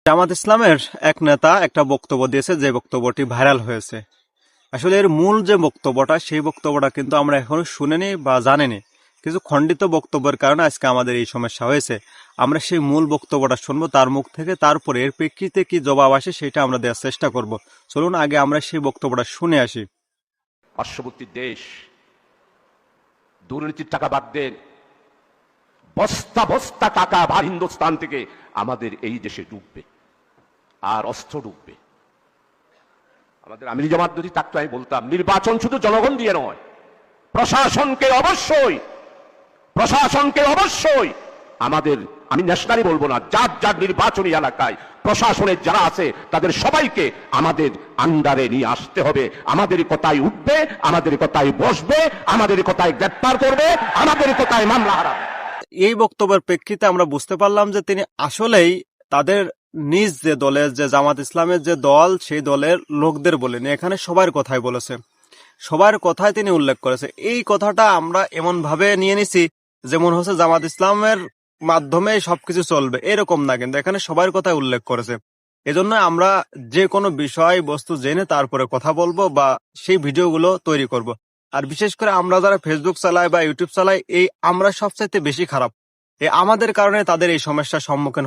জামাত ইসলামের এক নেতা একটা বক্তব্য দিয়েছে, যে বক্তব্যটি ভাইরাল হয়েছে। আসলে এর মূল যে বক্তব্যটা, সেই বক্তব্যটা কিন্তু আমরা এখনো শুনিনি বা জানিনি। কিছু খণ্ডিত বক্তব্যের কারণে আজকে আমাদের এই সমস্যা হয়েছে। আমরা সেই মূল বক্তব্যটা শুনবো তার মুখ থেকে, তারপরে এর প্রেক্ষিতে কি জবাব আসে সেটা আমরা দেওয়ার চেষ্টা করব। চলুন আগে আমরা সেই বক্তব্যটা শুনে আসি। পার্শ্ববর্তী দেশ দুর্নীতির টাকা বাদ দেন, বস্তা বস্তা টাকা ভার হিন্দুস্তান থেকে আমাদের এই দেশে ডুববে আর অস্ত্র ডুববে। আমাদের আমির জামাত যদি থাকতো, আমি বলতাম নির্বাচন শুধু জনগণ দিয়ে নয়, প্রশাসনকে অবশ্যই আমাদের, আমি ন্যাশনালি বলবো না, যার যার নির্বাচনী এলাকায় প্রশাসনের যারা আছে তাদের সবাইকে আমাদের আন্ডারে নিয়ে আসতে হবে। আমাদের কথায় উঠবে, আমাদের কথায় বসবে, আমাদের কথায় গ্রেপ্তার করবে, আমাদের কথায় মামলা হারাবে। এই বক্তব্যের প্রেক্ষিতে আমরা বুঝতে পারলাম যে তিনি আসলেই তাদের নিজ যে দলের, যে জামাত ইসলামের যে দল, সেই দলের লোকদের বলেনি, এখানে সবার কথাই বলেছে, সবার কথাই তিনি উল্লেখ করেছে। এই কথাটা আমরা এমন ভাবে নিয়ে নিছি যেমন হচ্ছে জামাত ইসলামের মাধ্যমে সবকিছু চলবে, এরকম না, কিন্তু এখানে সবার কথাই উল্লেখ করেছে। এজন্য আমরা যে কোনো বিষয় বস্তু জেনে তারপরে কথা বলবো বা সেই ভিডিওগুলো তৈরি করব। আর বিশেষ করে আমরা যারা ফেসবুক চালাই বা ইউটিউব চালাই, এই আমরা সবচাইতে বেশি খারাপ। আমাদের কারণে তাদের এই সমস্যার সম্মুখীন